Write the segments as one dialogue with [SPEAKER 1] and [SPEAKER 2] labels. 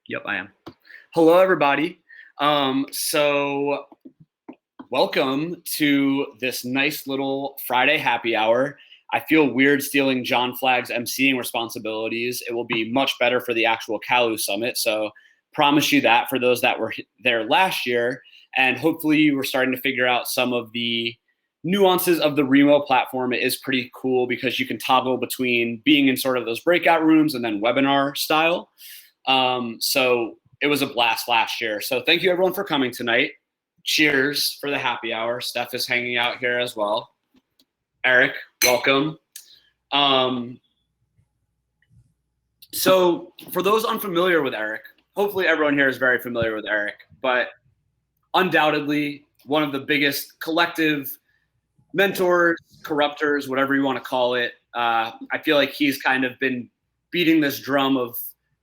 [SPEAKER 1] Yep, I am. Hello, everybody. So welcome to this nice little Friday happy hour. I feel weird stealing John Flagg's emceeing responsibilities. It will be much better for the actual CALU summit. So promise you that for those that were there last year. And hopefully you were starting to figure out some of the nuances of the Remo platform. It is pretty cool because you can toggle between being in sort of those breakout rooms and then webinar style. So it was a blast last year. So thank you everyone for coming tonight. Cheers for the happy hour. Steph is hanging out here as well. Erik, welcome. So for those unfamiliar with Erik, hopefully everyone here is very familiar with Erik, but undoubtedly one of the biggest collective mentors, corruptors, whatever you want to call it. I feel like he's kind of been beating this drum of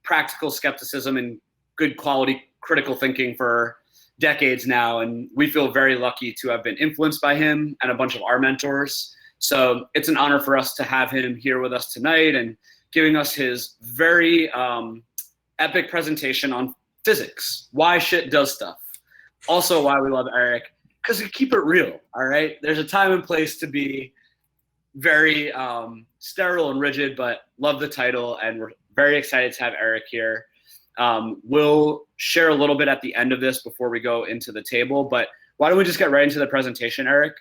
[SPEAKER 1] practical skepticism and good quality critical thinking for decades now. And we feel very lucky to have been influenced by him and a bunch of our mentors. So it's an honor for us to have him here with us tonight and giving us his very epic presentation on physics, why shit does stuff. Also why we love Erik, because we keep it real, all right? There's a time and place to be very sterile and rigid, but love the title, and we're very excited to have Erik here. We'll share a little bit at the end of this before we go into the table, but why don't we just get right into the presentation, Erik?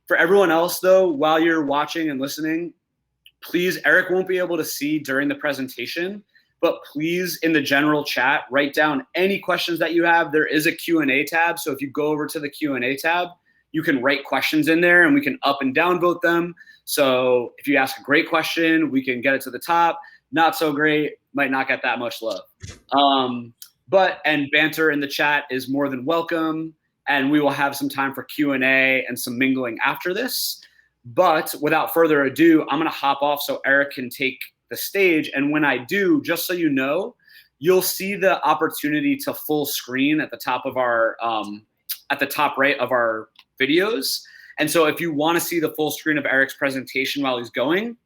[SPEAKER 1] For everyone else, though, while you're watching and listening, please, Erik won't be able to see during the presentation, but please, in the general chat, write down any questions that you have. There is a Q&A tab, so if you go over to the Q&A tab, you can write questions in there, and we can up and down vote them. So if you ask a great question, we can get it to the top. Not so great, might not get that much love. And banter in the chat is more than welcome, and we will have some time for Q&A and some mingling after this. But without further ado, I'm gonna hop off so Erik can take the stage. And when I do, just so you know, you'll see the opportunity to full screen at the top of our, at the top right of our videos. And so if you wanna see the full screen of Erik's presentation while he's going,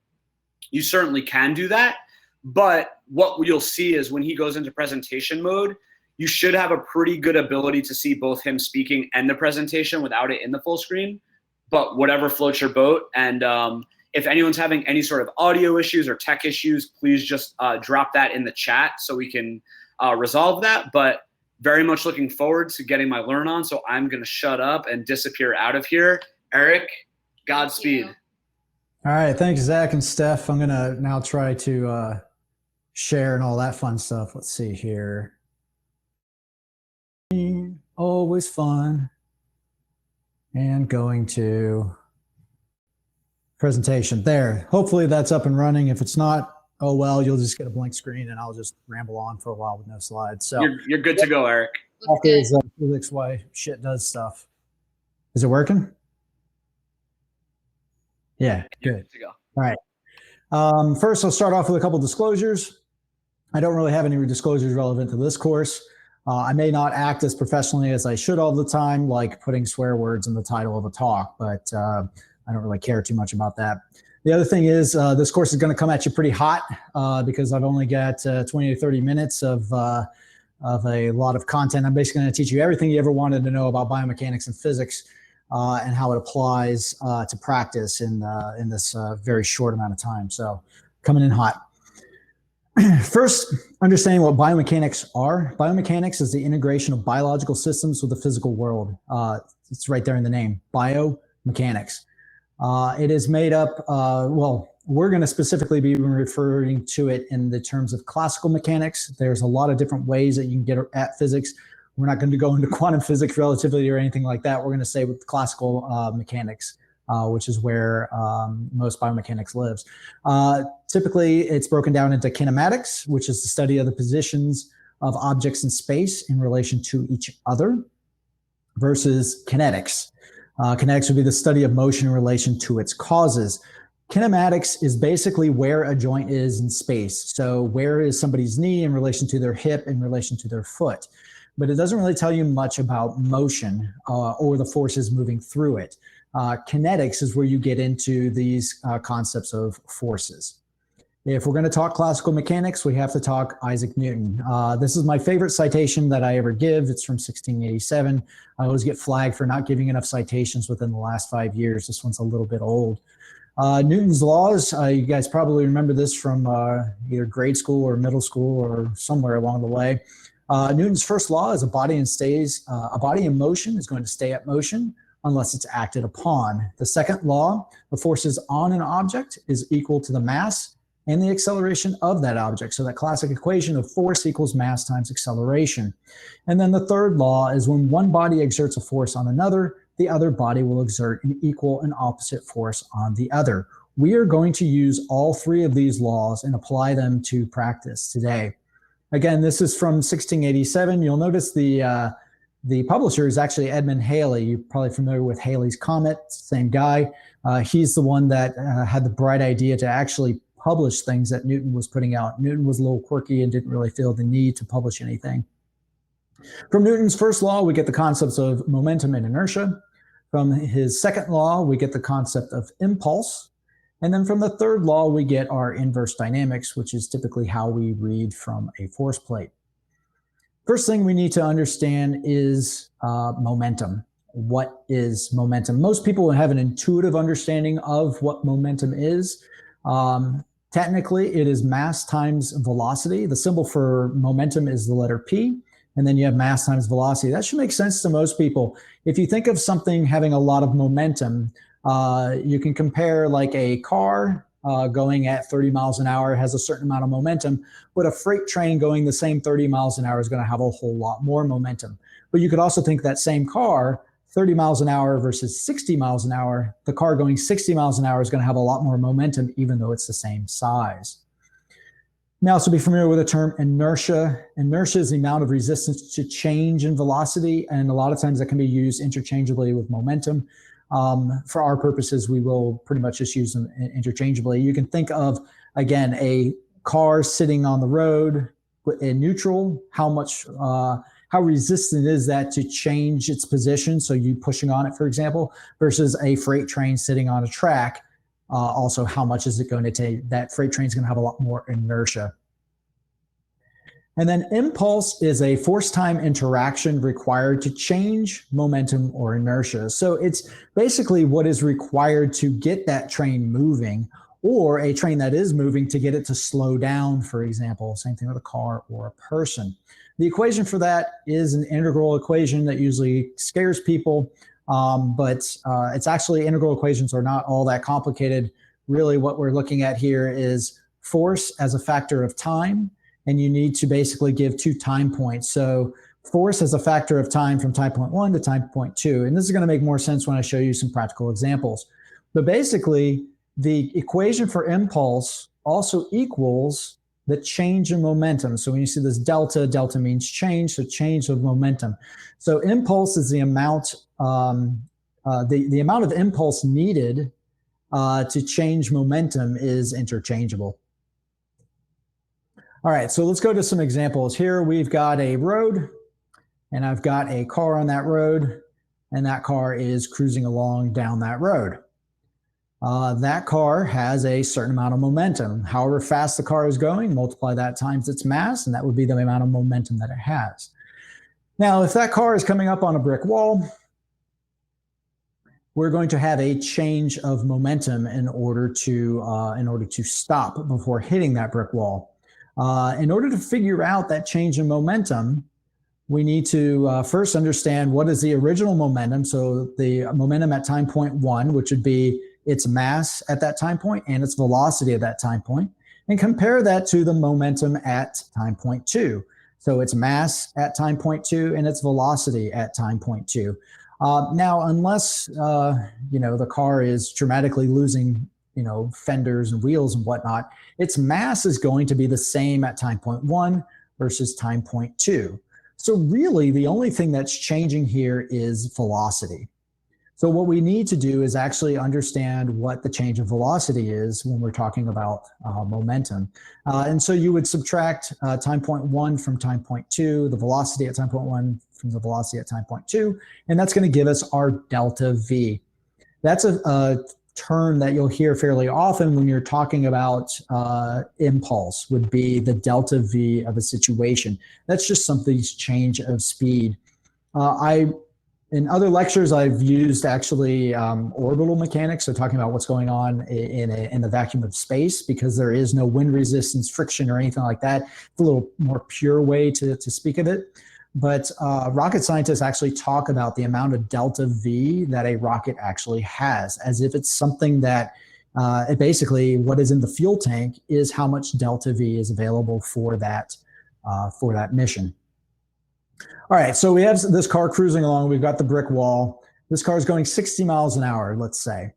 [SPEAKER 1] you certainly can do that. But what you'll see is when he goes into presentation mode, you should have a pretty good ability to see both him speaking and the presentation without it in the full screen, but whatever floats your boat. And if anyone's having any sort of audio issues or tech issues, please just drop that in the chat so we can resolve that. But very much looking forward to getting my learn on. So I'm gonna shut up and disappear out of here. Erik, Godspeed.
[SPEAKER 2] All right, thanks, Zach and Steph. I'm gonna now try to share and all that fun stuff. Let's see here. Always fun. And going to presentation there. Hopefully that's up and running. If it's not, oh well, you'll just get a blank screen and I'll just ramble on for a while with no slides. So
[SPEAKER 1] you're good to go, Erik.
[SPEAKER 2] Is physics why shit does stuff. Is it working? Yeah, good.
[SPEAKER 1] To go.
[SPEAKER 2] All right. First, I'll start off with a couple disclosures. I don't really have any disclosures relevant to this course. I may not act as professionally as I should all the time, like putting swear words in the title of a talk, but I don't really care too much about that. The other thing is this course is going to come at you pretty hot because I've only got 20 to 30 minutes of a lot of content. I'm basically going to teach you everything you ever wanted to know about biomechanics and physics and how it applies to practice in this very short amount of time. So coming in hot. First, understanding what biomechanics are. Biomechanics is the integration of biological systems with the physical world. It's right there in the name, biomechanics. It is made up, well, we're going to specifically be referring to it in the terms of classical mechanics. There's a lot of different ways that you can get at physics. We're not going to go into quantum physics, relativity, or anything like that. We're going to say with classical mechanics, which is where most biomechanics lives. Typically, it's broken down into kinematics, which is the study of the positions of objects in space in relation to each other, versus kinetics. Kinetics would be the study of motion in relation to its causes. Kinematics is basically where a joint is in space. So where is somebody's knee in relation to their hip, in relation to their foot? But it doesn't really tell you much about motion or the forces moving through it. Kinetics is where you get into these concepts of forces. If we're going to talk classical mechanics, we have to talk Isaac Newton. This is my favorite citation that I ever give. It's from 1687. I always get flagged for not giving enough citations within the last 5 years. This one's a little bit old. Newton's laws, you guys probably remember this from either grade school or middle school or somewhere along the way. Newton's first law is a body in motion is going to stay at motion unless it's acted upon. The second law, the forces on an object is equal to the mass and the acceleration of that object. So that classic equation of force equals mass times acceleration. And then the third law is when one body exerts a force on another, the other body will exert an equal and opposite force on the other. We are going to use all three of these laws and apply them to practice today. Again, this is from 1687. You'll notice the publisher is actually Edmund Halley. You're probably familiar with Halley's Comet, same guy. He's the one that had the bright idea to actually publish things that Newton was putting out. Newton was a little quirky and didn't really feel the need to publish anything. From Newton's first law, we get the concepts of momentum and inertia. From his second law, we get the concept of impulse. And then from the third law, we get our inverse dynamics, which is typically how we read from a force plate. First thing we need to understand is momentum. What is momentum? Most people have an intuitive understanding of what momentum is. Technically, it is mass times velocity. The symbol for momentum is the letter P, and then you have mass times velocity. That should make sense to most people. If you think of something having a lot of momentum, you can compare like a car going at 30 miles an hour has a certain amount of momentum, but a freight train going the same 30 miles an hour is going to have a whole lot more momentum. But you could also think that same car, 30 miles an hour versus 60 miles an hour, the car going 60 miles an hour is going to have a lot more momentum, even though it's the same size. Now, so be familiar with the term inertia. Inertia is the amount of resistance to change in velocity, and a lot of times that can be used interchangeably with momentum. For our purposes, we will pretty much just use them interchangeably. You can think of, again, a car sitting on the road in neutral, how resistant is that to change its position? So you pushing on it, for example, versus a freight train sitting on a track. Also, how much is it going to take? That freight train is going to have a lot more inertia. And then impulse is a force-time interaction required to change momentum or inertia. So it's basically what is required to get that train moving, or a train that is moving to get it to slow down, for example. Same thing with a car or a person. The equation for that is an integral equation that usually scares people, but it's actually integral equations are not all that complicated. Really what we're looking at here is force as a factor of time, and you need to basically give 2 time points. So force as a factor of time from time point 1 to time point 2. And this is going to make more sense when I show you some practical examples. But basically, the equation for impulse also equals the change in momentum. So when you see this delta, delta means change, so change of momentum. So impulse is the amount, the amount of impulse needed to change momentum is interchangeable. All right, so let's go to some examples. Here we've got a road, and I've got a car on that road, and that car is cruising along down that road. That car has a certain amount of momentum. However fast the car is going, multiply that times its mass, and that would be the amount of momentum that it has. Now, if that car is coming up on a brick wall, we're going to have a change of momentum in order to stop before hitting that brick wall. In order to figure out that change in momentum, we need to first understand what is the original momentum. So the momentum at time point 1, which would be its mass at that time point and its velocity at that time point, and compare that to the momentum at time point 2. So its mass at time point 2 and its velocity at time point 2. Now, unless the car is dramatically losing fenders and wheels and whatnot, its mass is going to be the same at time point 1 versus time point 2. So really, the only thing that's changing here is velocity. So what we need to do is actually understand what the change of velocity is when we're talking about momentum. And so you would subtract time point 1 from time point 2, the velocity at time point 1 from the velocity at time point 2, and that's going to give us our delta V. That's a term that you'll hear fairly often when you're talking about impulse would be the delta V of a situation. That's just something's change of speed. In other lectures, I've used actually orbital mechanics, so talking about what's going on in the vacuum of space, because there is no wind resistance, friction, or anything like that. It's a little more pure way to speak of it. But rocket scientists actually talk about the amount of delta V that a rocket actually has, as if it's something that basically what is in the fuel tank is how much delta V is available for that mission. All right, so we have this car cruising along. We've got the brick wall. This car is going 60 miles an hour, let's say.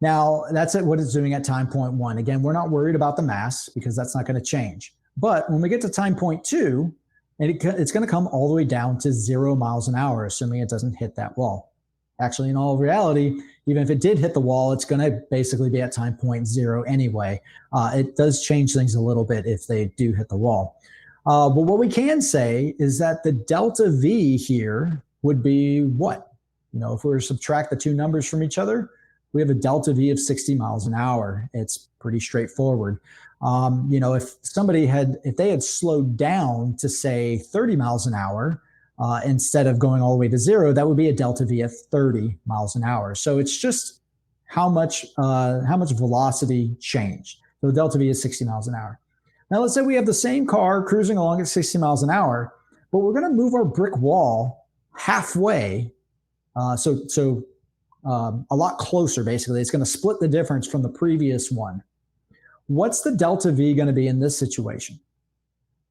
[SPEAKER 2] Now, that's what it's doing at time point 1. Again, we're not worried about the mass because that's not going to change. But when we get to time point 2, it's going to come all the way down to 0 miles an hour, assuming it doesn't hit that wall. Actually, in all reality, even if it did hit the wall, it's going to basically be at time point 0 anyway. It does change things a little bit if they do hit the wall. But what we can say is that the delta V here would be what? If we were to subtract the two numbers from each other, we have a delta V of 60 miles an hour. It's pretty straightforward. If they had slowed down to say 30 miles an hour instead of going all the way to 0, that would be a delta V of 30 miles an hour. So it's just how much velocity changed. So the delta V is 60 miles an hour. Now let's say we have the same car cruising along at 60 miles an hour, but we're going to move our brick wall halfway, so a lot closer. Basically, it's going to split the difference from the previous one. What's the delta V going to be in this situation?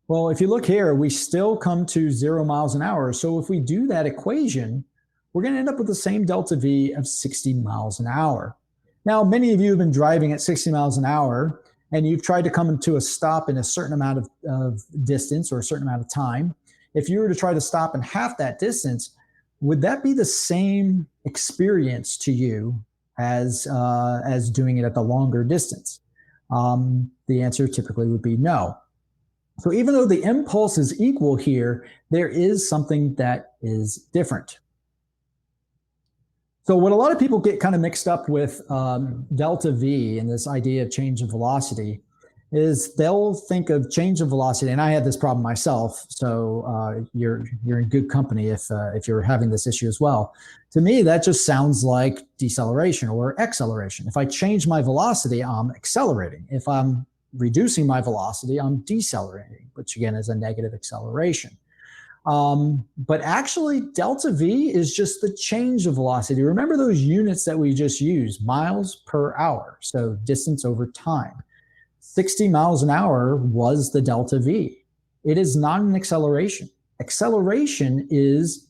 [SPEAKER 2] Well, if you look here, we still come to 0 miles an hour. So if we do that equation, we're going to end up with the same delta V of 60 miles an hour. Now, many of you have been driving at 60 miles an hour, and you've tried to come to a stop in a certain amount of distance or a certain amount of time. If you were to try to stop in half that distance, would that be the same experience to you as doing it at the longer distance? The answer typically would be no. So even though the impulse is equal here, there is something that is different. So what a lot of people get kind of mixed up with delta V and this idea of change of velocity is they'll think of change of velocity, and I had this problem myself, so you're in good company if you're having this issue as well. To me, that just sounds like deceleration or acceleration. If I change my velocity, I'm accelerating. If I'm reducing my velocity, I'm decelerating, which again is a negative acceleration. But actually, delta V is just the change of velocity. Remember those units that we just used, miles per hour, so distance over time. 60 miles an hour was the delta V. It is not an acceleration. Acceleration is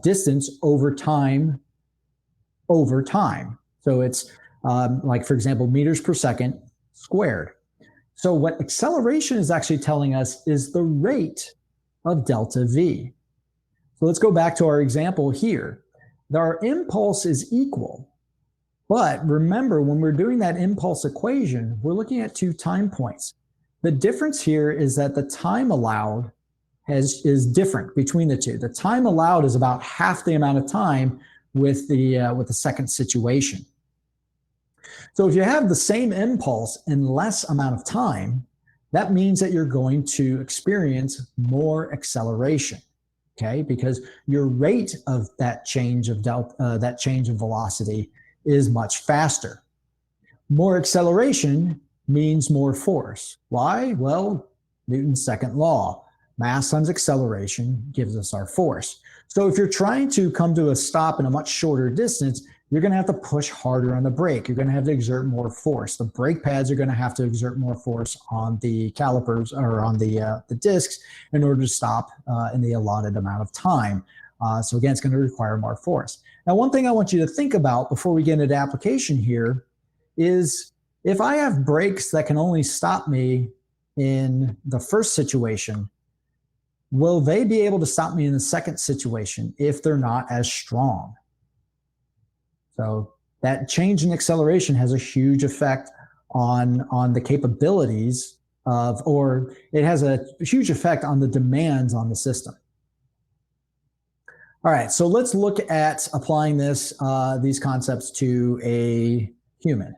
[SPEAKER 2] distance over time over time. So it's like, for example, meters per second squared. So what acceleration is actually telling us is the rate of delta V. So let's go back to our example here. Our impulse is equal. But remember, when we're doing that impulse equation, we're looking at 2 time points. The difference here is that the time allowed is different between the two. The time allowed is about half the amount of time with the second situation. So if you have the same impulse in less amount of time, that means that you're going to experience more acceleration, okay? Because your rate of that change of velocity is much faster. More acceleration means more force. Why? Well, Newton's second law. Mass times acceleration gives us our force. So if you're trying to come to a stop in a much shorter distance, you're going to have to push harder on the brake. You're going to have to exert more force. The brake pads are going to have to exert more force on the calipers or on the discs in order to stop in the allotted amount of time. So again, it's going to require more force. Now, one thing I want you to think about before we get into application here is if I have brakes that can only stop me in the first situation, will they be able to stop me in the second situation if they're not as strong? So that change in acceleration has a huge effect on the capabilities of, or it has a huge effect on the demands on the system. All right, so let's look at applying these concepts to a human.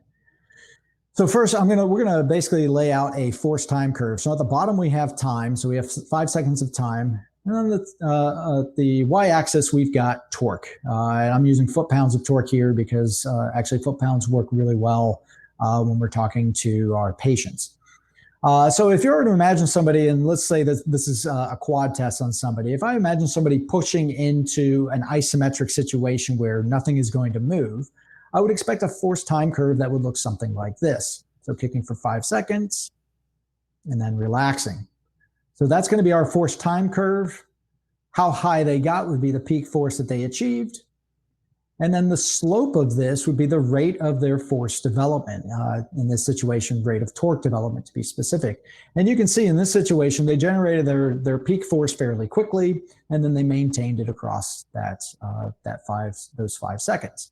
[SPEAKER 2] So first, we're gonna basically lay out a force time curve. So at the bottom we have time, so we have 5 seconds of time. And on the y-axis we've got torque. And I'm using foot-pounds of torque here because actually foot-pounds work really well when we're talking to our patients. So if you were to imagine somebody, and let's say that this is a quad test on somebody, if I imagine somebody pushing into an isometric situation where nothing is going to move, I would expect a force time curve that would look something like this. So kicking for 5 seconds and then relaxing. So that's going to be our force time curve. How high they got would be the peak force that they achieved. And then the slope of this would be the rate of their force development. In this situation, rate of torque development to be specific. And you can see in this situation, they generated their peak force fairly quickly, and then they maintained it across those 5 seconds.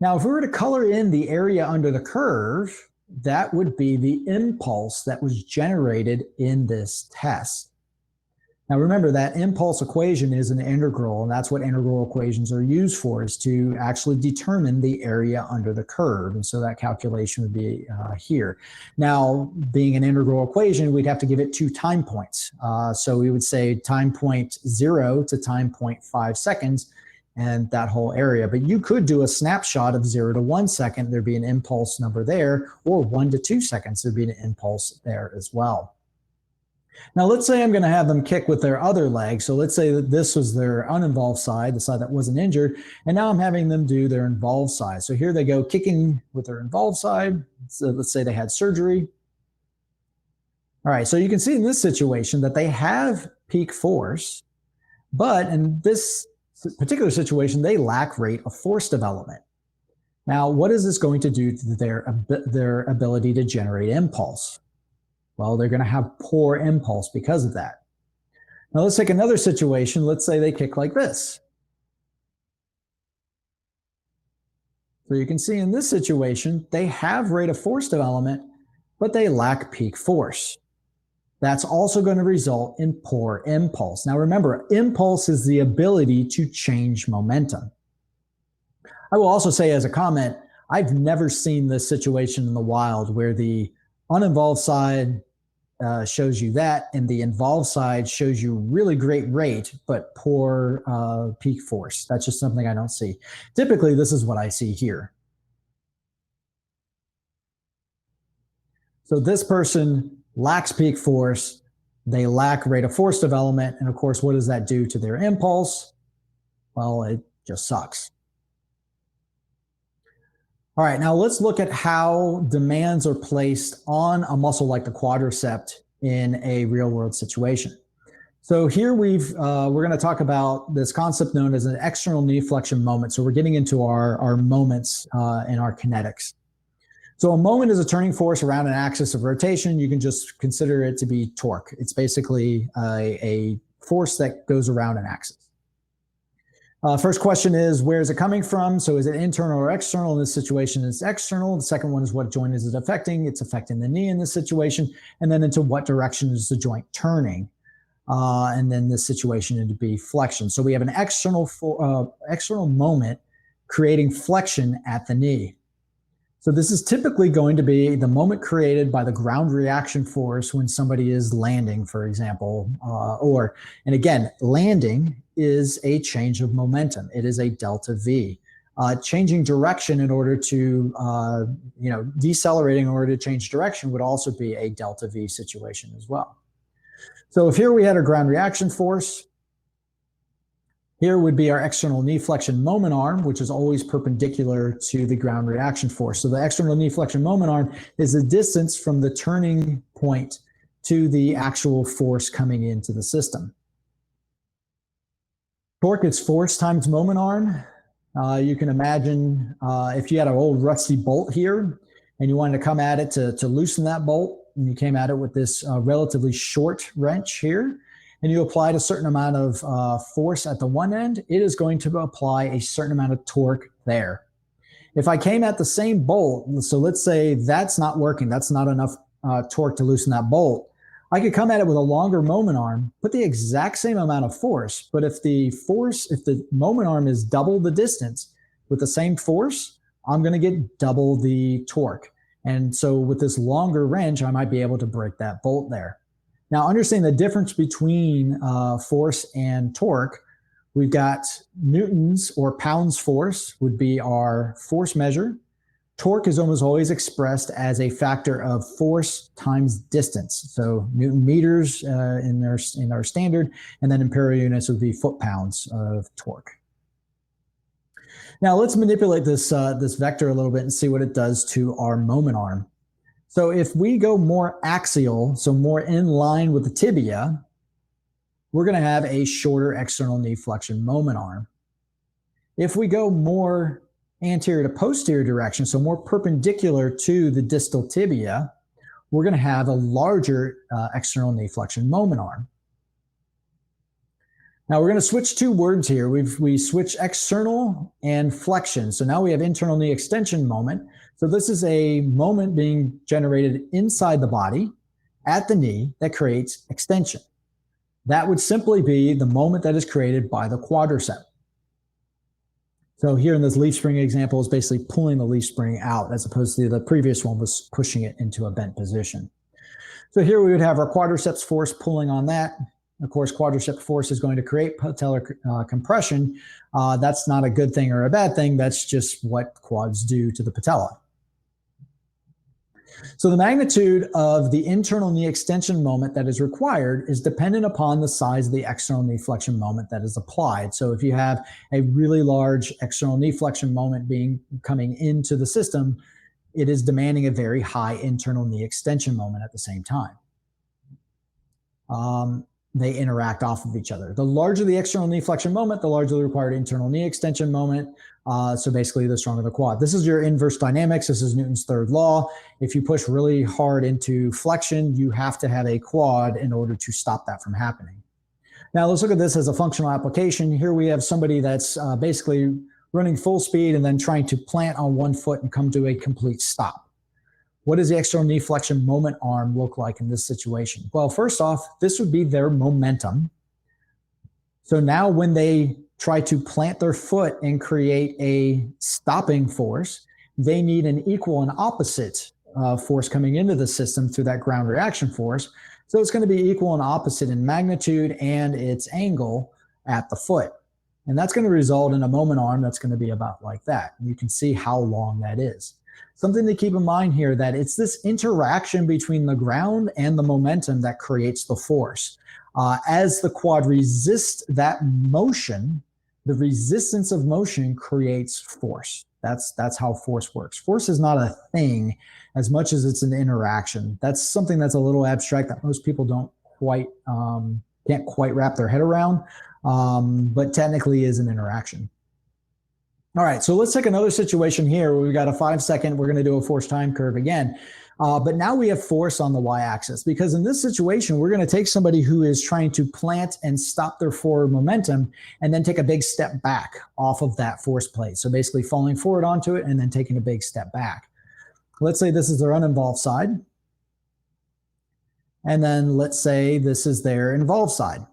[SPEAKER 2] Now, if we were to color in the area under the curve, that would be the impulse that was generated in this test. Now, remember that impulse equation is an integral, and that's what integral equations are used for, is to actually determine the area under the curve. And so that calculation would be here. Now, being an integral equation, we'd have to give it 2 time points. So we would say time point 0 to time point 5 seconds, and that whole area. But you could do a snapshot of 0 to 1 second, there'd be an impulse number there, or 1 to 2 seconds, there'd be an impulse there as well. Now, let's say I'm going to have them kick with their other leg. So let's say that this was their uninvolved side, the side that wasn't injured, and now I'm having them do their involved side. So here they go kicking with their involved side. So let's say they had surgery. All right, so you can see in this situation that they have peak force, but in this particular situation, they lack rate of force development. Now, what is this going to do to their ability to generate impulse? Well, they're going to have poor impulse because of that. Now, let's take another situation. Let's say they kick like this. So you can see in this situation, they have rate of force development, but they lack peak force. That's also going to result in poor impulse. Now, remember, impulse is the ability to change momentum. I will also say as a comment, I've never seen this situation in the wild where the uninvolved side shows you that, and the involved side shows you really great rate, but poor peak force. That's just something I don't see. Typically, this is what I see here. So this person lacks peak force, they lack rate of force development, and of course, what does that do to their impulse? Well, it just sucks. All right, now let's look at how demands are placed on a muscle like the quadricep in a real world situation. So here we're going to talk about this concept known as an external knee flexion moment. So we're getting into our moments and our kinetics. So a moment is a turning force around an axis of rotation. You can just consider it to be torque. It's basically a force that goes around an axis. First question is, where is it coming from? So is it internal or external? In this situation, it's external. The second one is, what joint is it affecting? It's affecting the knee in this situation. And then into what direction is the joint turning? And then this situation would be flexion. So we have an external moment creating flexion at the knee. So this is typically going to be the moment created by the ground reaction force when somebody is landing, for example, and again, landing is a change of momentum. It is a delta V. Changing direction in order to, decelerating in order to change direction would also be a delta V situation as well. So if here we had a ground reaction force, here would be our external knee flexion moment arm, which is always perpendicular to the ground reaction force. So the external knee flexion moment arm is the distance from the turning point to the actual force coming into the system. Torque is force times moment arm. You can imagine if you had an old rusty bolt here and you wanted to come at it to loosen that bolt, and you came at it with this relatively short wrench here, and you applied a certain amount of force at the one end, it is going to apply a certain amount of torque there. If I came at the same bolt, so let's say that's not working, that's not enough torque to loosen that bolt, I could come at it with a longer moment arm, put the exact same amount of force, but if the moment arm is double the distance with the same force, I'm going to get double the torque. And so with this longer wrench, I might be able to break that bolt there. Now, understanding the difference between force and torque, we've got newtons or pounds force would be our force measure. Torque is almost always expressed as a factor of force times distance. So Newton meters in our standard, and then imperial units would be foot-pounds of torque. Now let's manipulate this vector a little bit and see what it does to our moment arm. So if we go more axial, so more in line with the tibia, we're going to have a shorter external knee flexion moment arm. If we go more anterior to posterior direction, so more perpendicular to the distal tibia, we're going to have a larger external knee flexion moment arm. Now we're going to switch two words here. We switch external and flexion. So now we have internal knee extension moment. So this is a moment being generated inside the body at the knee that creates extension. That would simply be the moment that is created by the quadricep. So here in this leaf spring example is basically pulling the leaf spring out, as opposed to the previous one was pushing it into a bent position. So here we would have our quadriceps force pulling on that. Of course, quadricep force is going to create patellar compression. That's not a good thing or a bad thing. That's just what quads do to the patella. So the magnitude of the internal knee extension moment that is required is dependent upon the size of the external knee flexion moment that is applied. So if you have a really large external knee flexion moment coming into the system, it is demanding a very high internal knee extension moment at the same time. They interact off of each other. The larger the external knee flexion moment, the larger the required internal knee extension moment. So basically the stronger the quad. This is your inverse dynamics. This is Newton's third law. If you push really hard into flexion, you have to have a quad in order to stop that from happening. Now let's look at this as a functional application. Here we have somebody that's basically running full speed and then trying to plant on one foot and come to a complete stop. What does the external knee flexion moment arm look like in this situation? Well, first off, this would be their momentum. So now when they try to plant their foot and create a stopping force, they need an equal and opposite force coming into the system through that ground reaction force. So it's going to be equal and opposite in magnitude and its angle at the foot. And that's going to result in a moment arm that's going to be about like that. And you can see how long that is. Something to keep in mind here, that it's this interaction between the ground and the momentum that creates the force. As the quad resists that motion, the resistance of motion creates force. That's how force works. Force is not a thing as much as it's an interaction. That's something that's a little abstract that most people can't quite wrap their head around, but technically is an interaction. All right, so let's take another situation here where we've got a 5-second, we're going to do a force time curve again. But now we have force on the y-axis, because in this situation, we're going to take somebody who is trying to plant and stop their forward momentum and then take a big step back off of that force plate. So basically falling forward onto it and then taking a big step back. Let's say this is their uninvolved side. And then let's say this is their involved side.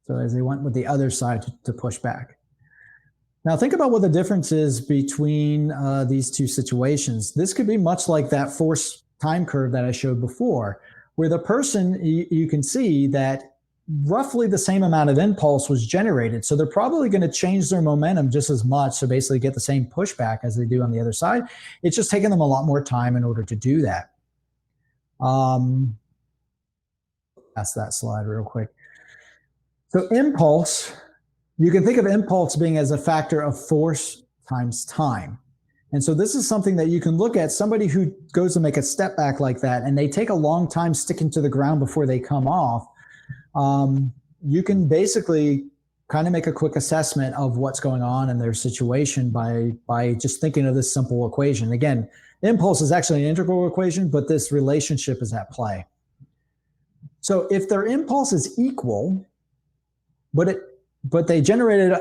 [SPEAKER 2] So as they went with the other side to push back. Now think about what the difference is between these two situations. This could be much like that force time curve that I showed before, where the person, you can see that roughly the same amount of impulse was generated. So they're probably going to change their momentum just as much, so basically get the same pushback as they do on the other side. It's just taking them a lot more time in order to do that. That's that slide real quick. So impulse, you can think of impulse being as a factor of force times time. And so this is something that you can look at. Somebody who goes to make a step back like that and they take a long time sticking to the ground before they come off, you can basically kind of make a quick assessment of what's going on in their situation by just thinking of this simple equation. Again, impulse is actually an integral equation, but this relationship is at play. So if their impulse is equal, but they generated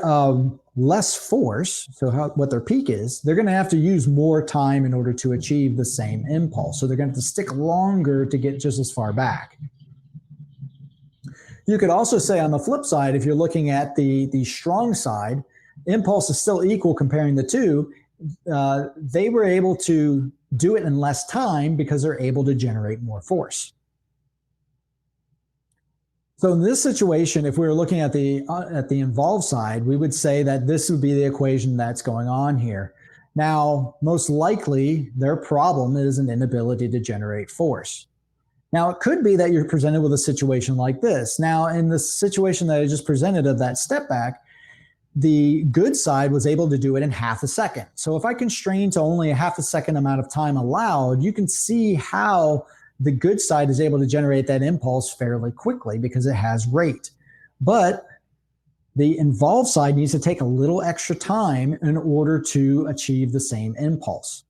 [SPEAKER 2] less force, so what their peak is, they're going to have to use more time in order to achieve the same impulse. So they're going to have to stick longer to get just as far back. You could also say on the flip side, if you're looking at the strong side, impulse is still equal comparing the two. They were able to do it in less time because they're able to generate more force. So in this situation, if we were looking at the involved side, we would say that this would be the equation that's going on here. Now, most likely, their problem is an inability to generate force. Now, it could be that you're presented with a situation like this. Now, in the situation that I just presented of that step back, the good side was able to do it in half a second. So if I constrain to only a half a second amount of time allowed, you can see how the good side is able to generate that impulse fairly quickly because it has rate. But the involved side needs to take a little extra time in order to achieve the same impulse.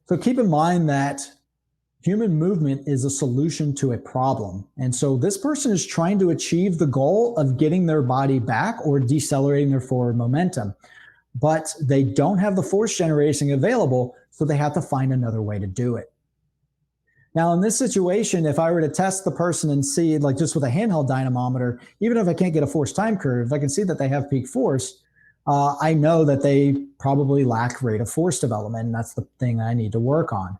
[SPEAKER 2] So keep in mind that human movement is a solution to a problem. And so this person is trying to achieve the goal of getting their body back or decelerating their forward momentum, but they don't have the force generation available, so they have to find another way to do it. Now, in this situation, if I were to test the person and see, like just with a handheld dynamometer, even if I can't get a force time curve, if I can see that they have peak force, I know that they probably lack rate of force development, and that's the thing I need to work on.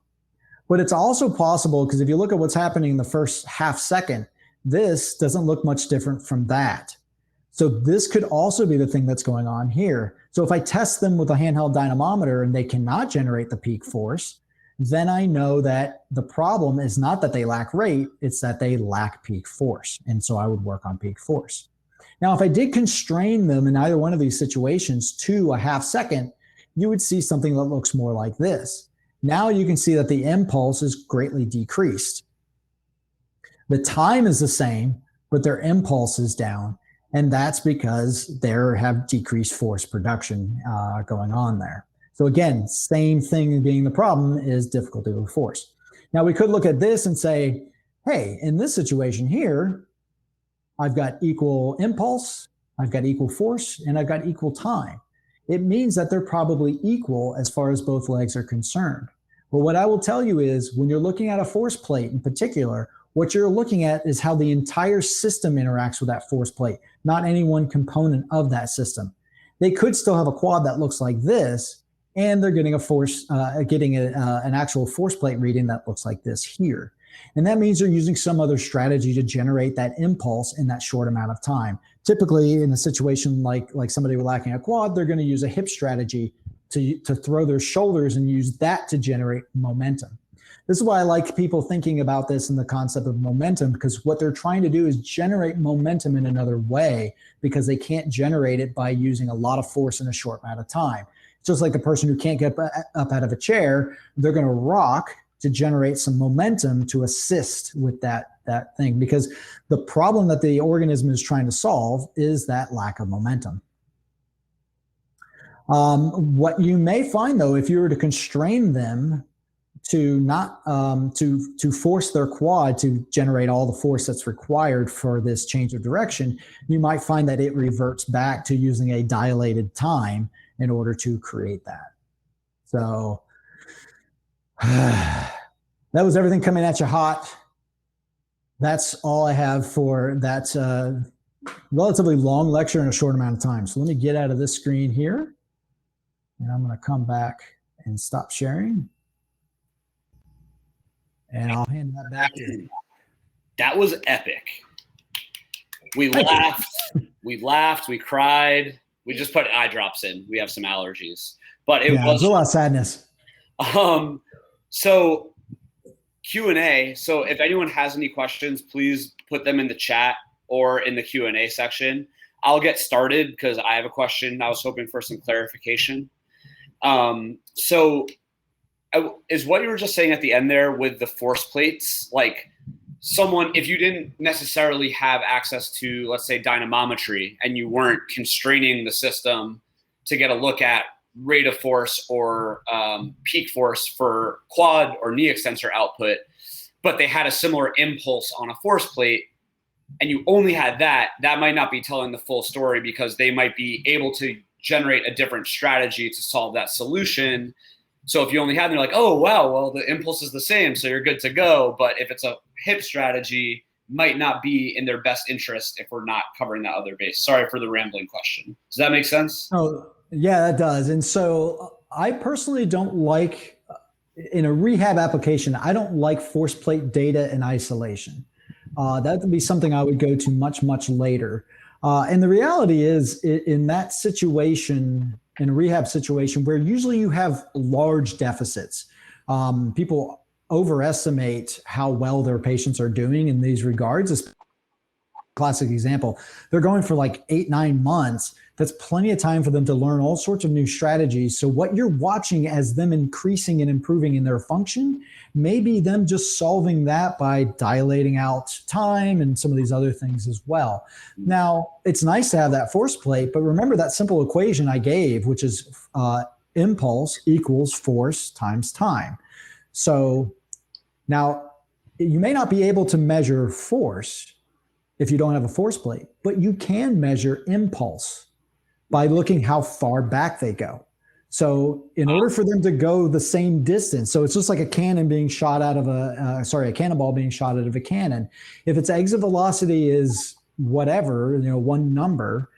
[SPEAKER 2] But it's also possible, because if you look at what's happening in the first half second, this doesn't look much different from that. So this could also be the thing that's going on here. So if I test them with a handheld dynamometer and they cannot generate the peak force, then I know that the problem is not that they lack rate, it's that they lack peak force. And so I would work on peak force. Now, if I did constrain them in either one of these situations to a half second, you would see something that looks more like this. Now you can see that the impulse is greatly decreased. The time is the same, but their impulse is down. And that's because they have decreased force production going on there. So again, same thing being the problem is difficulty with force. Now we could look at this and say, hey, in this situation here, I've got equal impulse, I've got equal force, and I've got equal time. It means that they're probably equal as far as both legs are concerned. But what I will tell you is when you're looking at a force plate in particular, what you're looking at is how the entire system interacts with that force plate, not any one component of that system. They could still have a quad that looks like this, and they're getting an actual force plate reading that looks like this here. And that means they're using some other strategy to generate that impulse in that short amount of time. Typically, in a situation like somebody lacking a quad, they're going to use a hip strategy to throw their shoulders and use that to generate momentum. This is why I like people thinking about this in the concept of momentum, because what they're trying to do is generate momentum in another way, because they can't generate it by using a lot of force in a short amount of time. It's just like the person who can't get up out of a chair, they're going to rock to generate some momentum to assist with that thing, because the problem that the organism is trying to solve is that lack of momentum. What you may find, though, if you were to constrain them to not to force their quad to generate all the force that's required for this change of direction, you might find that it reverts back to using a dilated time in order to create that. So that was everything coming at you hot. That's all I have for that relatively long lecture in a short amount of time. So let me get out of this screen here, and I'm going to come back and stop sharing. And I'll hand that back to you.
[SPEAKER 1] That was epic. We laughed, we cried. We just put eye drops in. We have some allergies, but it was
[SPEAKER 2] a lot of sadness.
[SPEAKER 1] So Q&A. So if anyone has any questions, please put them in the chat or in the Q&A section. I'll get started because I have a question. I was hoping for some clarification. So is what you were just saying at the end there with the force plates, like someone, if you didn't necessarily have access to, let's say, dynamometry, and you weren't constraining the system to get a look at rate of force or peak force for quad or knee extensor output, but they had a similar impulse on a force plate, and you only had that, that might not be telling the full story, because they might be able to generate a different strategy to solve that solution. So if you only have, they're like, oh, wow, well, the impulse is the same, so you're good to go. But if it's a hip strategy, might not be in their best interest if we're not covering that other base. Sorry for the rambling question. Does that make sense?
[SPEAKER 2] Oh, yeah, that does. And so I personally don't like, in a rehab application, I don't like force plate data in isolation. That would be something I would go to much, much later. And the reality is, in that situation, in a rehab situation where usually you have large deficits, people overestimate how well their patients are doing in these regards. Classic example, they're going for like 8-9 months. That's plenty of time for them to learn all sorts of new strategies. So what you're watching as them increasing and improving in their function may be them just solving that by dilating out time and some of these other things as well. Now, it's nice to have that force plate, but remember that simple equation I gave, which is impulse equals force times time. So now you may not be able to measure force if you don't have a force plate, but you can measure impulse by looking how far back they go. So in order for them to go the same distance, so it's just like a cannon being shot out of a cannonball being shot out of a cannon. If its exit velocity is whatever, one number,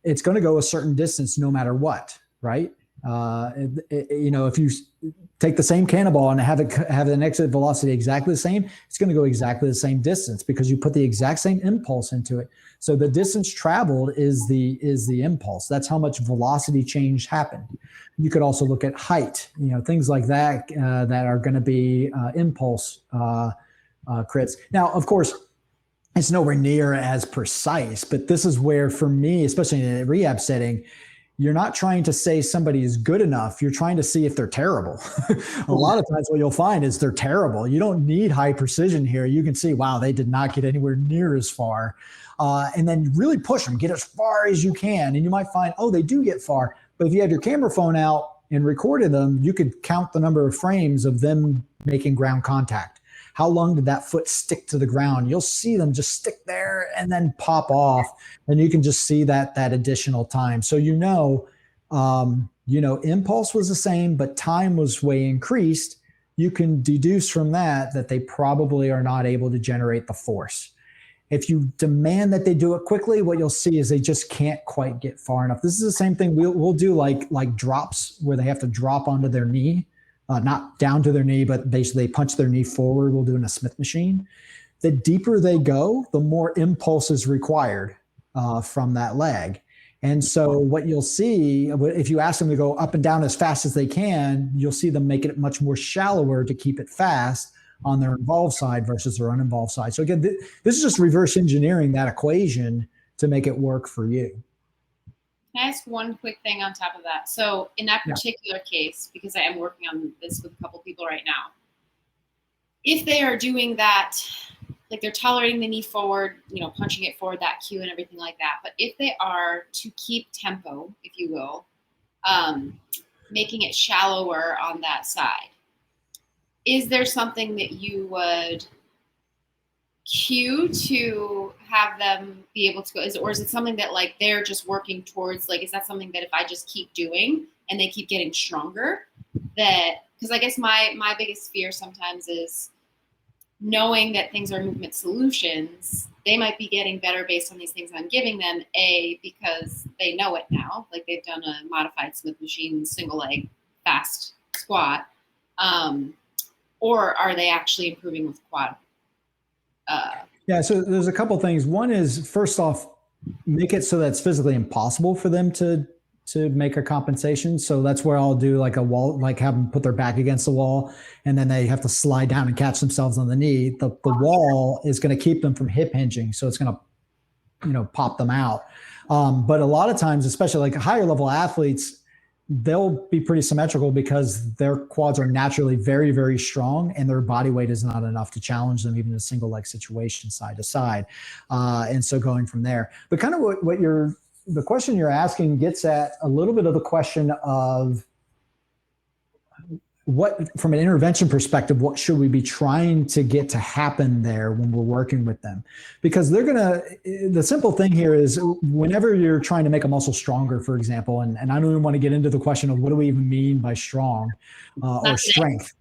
[SPEAKER 2] it's going to go a certain distance no matter what, right? If you take the same cannonball and have an exit velocity exactly the same, it's going to go exactly the same distance because you put the exact same impulse into it. So the distance traveled is the impulse. That's how much velocity change happened. You could also look at height, things like that that are going to be impulse crits. Now, of course, it's nowhere near as precise, but this is where, for me, especially in a rehab setting, you're not trying to say somebody is good enough. You're trying to see if they're terrible. A lot of times what you'll find is they're terrible. You don't need high precision here. You can see, wow, they did not get anywhere near as far. And then really push them, get as far as you can. And you might find, oh, they do get far. But if you had your camera phone out and recorded them, you could count the number of frames of them making ground contact. How long did that foot stick to the ground? You'll see them just stick there and then pop off, and you can just see that additional time. So impulse was the same, but time was way increased. You can deduce from that they probably are not able to generate the force. If you demand that they do it quickly, what you'll see is they just can't quite get far enough. This is the same thing we'll do like drops where they have to drop onto their knee. Not down to their knee, but basically they punch their knee forward. We'll do in a Smith machine. The deeper they go, the more impulse is required from that leg. And so what you'll see, if you ask them to go up and down as fast as they can, you'll see them make it much more shallower to keep it fast on their involved side versus their uninvolved side. So again, this is just reverse engineering that equation to make it work for you.
[SPEAKER 3] Can I ask one quick thing on top of that? So in that particular case, because I am working on this with a couple people right now, if they are doing that, like they're tolerating the knee forward, punching it forward, that cue and everything like that. But if they are to keep tempo, if you will, making it shallower on that side, is there something that you would cue to have them be able to go, or is it something that like they're just working towards, like is that something that if I just keep doing and they keep getting stronger, that, because I guess my biggest fear sometimes is knowing that things are movement solutions, they might be getting better based on these things I'm giving them, because they know it now, like they've done a modified Smith machine single leg fast squat, or are they actually improving with quad?
[SPEAKER 2] So there's a couple things. One is, first off, make it so that it's physically impossible for them to make a compensation. So that's where I'll do like a wall, like have them put their back against the wall, and then they have to slide down and catch themselves on the knee. The wall is going to keep them from hip hinging, so it's going to pop them out. But a lot of times, especially like higher level athletes, they'll be pretty symmetrical because their quads are naturally very, very strong, and their body weight is not enough to challenge them even in a single leg situation side to side. And so going from there, but kind of the question you're asking gets at a little bit of the question of from an intervention perspective, what should we be trying to get to happen there when we're working with them? Because the simple thing here is whenever you're trying to make a muscle stronger, for example, and I don't even want to get into the question of what do we even mean by strong or strength.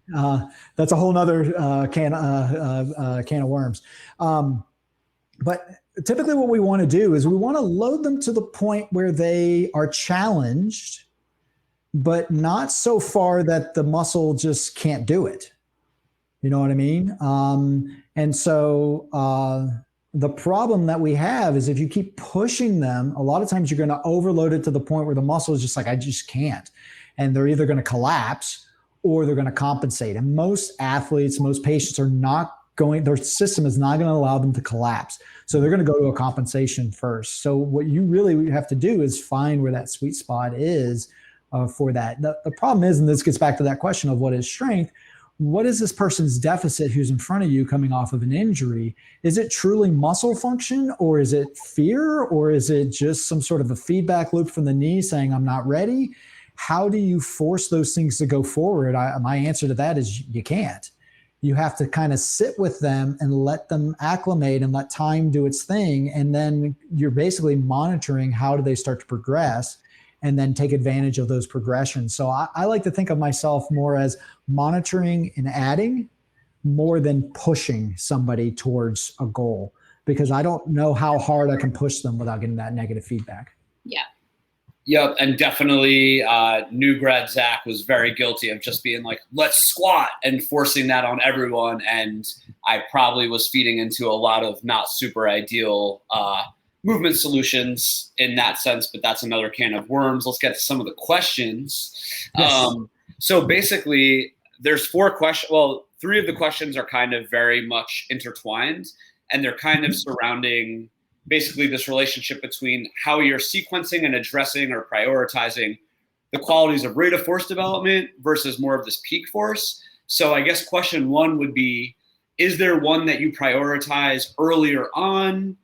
[SPEAKER 2] That's a whole nother can of worms. But typically what we want to do is we want to load them to the point where they are challenged, but not so far that the muscle just can't do it. You know what I mean? And so the problem that we have is if you keep pushing them, a lot of times you're going to overload it to the point where the muscle is just like, I just can't. And they're either going to collapse or they're going to compensate. And most athletes, most patients are not going, their system is not going to allow them to collapse. So they're going to go to a compensation first. So what you really have to do is find where that sweet spot is for that. The problem is, and this gets back to that question of what is strength, what is this person's deficit who's in front of you coming off of an injury? Is it truly muscle function, or is it fear, or is it just some sort of a feedback loop from the knee saying, I'm not ready? How do you force those things to go forward? My answer to that is you can't. You have to kind of sit with them and let them acclimate and let time do its thing. And then you're basically monitoring how do they start to progress, and then take advantage of those progressions. So I like to think of myself more as monitoring and adding more than pushing somebody towards a goal, because I don't know how hard I can push them without getting that negative feedback.
[SPEAKER 3] Yeah.
[SPEAKER 1] Yep, and definitely new grad Zach was very guilty of just being like, let's squat, and forcing that on everyone. And I probably was feeding into a lot of not super ideal movement solutions in that sense, but that's another can of worms. Let's get to some of the questions. Yes. So basically there's 4 questions. Well, 3 of the questions are kind of very much intertwined, and they're kind of surrounding basically this relationship between how you're sequencing and addressing or prioritizing the qualities of rate of force development versus more of this peak force. So I guess question 1 would be, is there one that you prioritize earlier on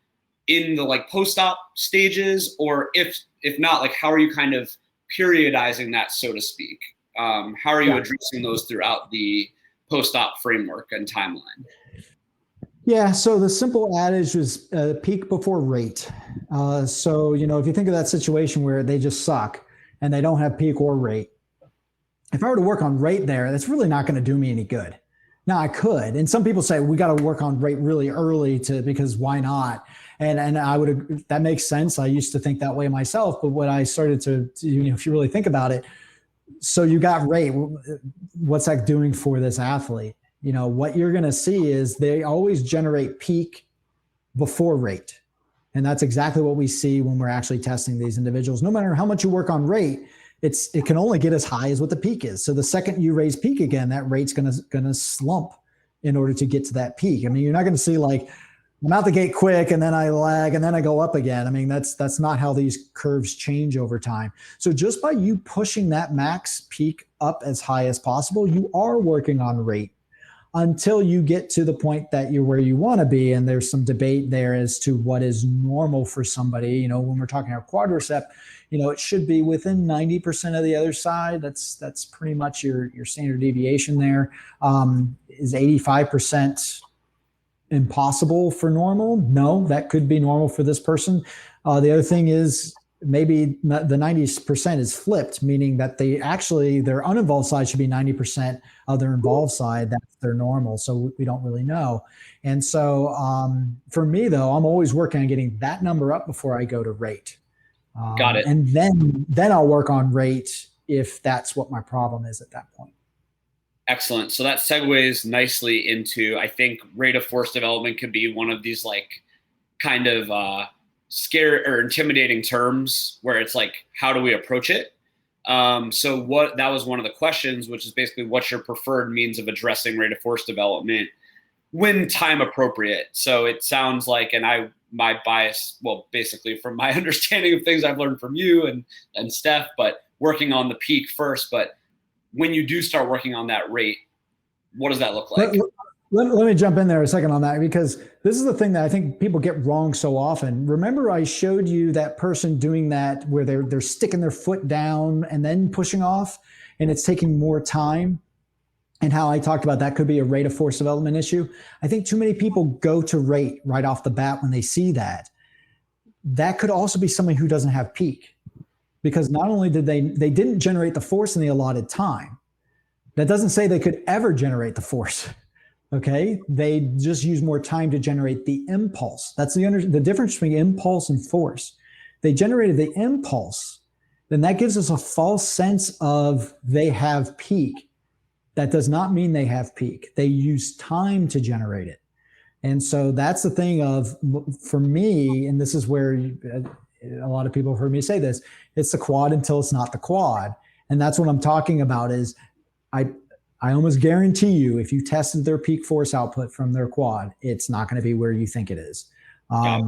[SPEAKER 1] in the like post-op stages, or if not, like how are you kind of periodizing that, so to speak? How are you addressing those throughout the post-op framework and timeline?
[SPEAKER 2] Yeah, so the simple adage is peak before rate. So, if you think of that situation where they just suck and they don't have peak or rate, if I were to work on rate there, that's really not going to do me any good. Now I could, and some people say we got to work on rate really early because why not? And I would, that makes sense. I used to think that way myself, but what I started to, if you really think about it, so you got rate, what's that doing for this athlete? What you're going to see is they always generate peak before rate. And that's exactly what we see when we're actually testing these individuals. No matter how much you work on rate, it can only get as high as what the peak is. So the second you raise peak again, that rate's going to slump in order to get to that peak. I mean, you're not going to see like, I'm out the gate quick and then I lag and then I go up again. I mean, that's not how these curves change over time. So just by you pushing that max peak up as high as possible, you are working on rate until you get to the point that you're where you want to be. And there's some debate there as to what is normal for somebody. When we're talking about quadricep, it should be within 90% of the other side. That's pretty much your standard deviation there. Is 85% impossible for normal? No, that could be normal for this person. The other thing is maybe the 90% is flipped, meaning that their uninvolved side should be 90% of their involved side. That's their normal. So we don't really know. And so for me though, I'm always working on getting that number up before I go to rate.
[SPEAKER 1] Got it.
[SPEAKER 2] And then I'll work on rate if that's what my problem is at that point.
[SPEAKER 1] Excellent. So that segues nicely into, I think rate of force development could be one of these like kind of scary or intimidating terms where it's like, how do we approach it? So that was one of the questions, which is basically what's your preferred means of addressing rate of force development when time appropriate. So it sounds like, and my bias, well, basically from my understanding of things I've learned from you and Steph, but working on the peak first. But when you do start working on that rate, what does that look like?
[SPEAKER 2] Let me jump in there a second on that, because this is the thing that I think people get wrong so often. Remember I showed you that person doing that where they're sticking their foot down and then pushing off, and it's taking more time. and how I talked about that could be a rate of force development issue. I think too many people go to rate right off the bat when they see that. That could also be somebody who doesn't have peak, because not only did they didn't generate the force in the allotted time. That doesn't say they could ever generate the force. Okay, they just use more time to generate the impulse. That's the difference between impulse and force. They generated the impulse, then that gives us a false sense of they have peak. That does not mean they have peak. They use time to generate it. And so that's the thing of, for me, and this is where a lot of people have heard me say this, it's the quad until it's not the quad. And that's what I'm talking about is I almost guarantee you, if you tested their peak force output from their quad, it's not going to be where you think it is. I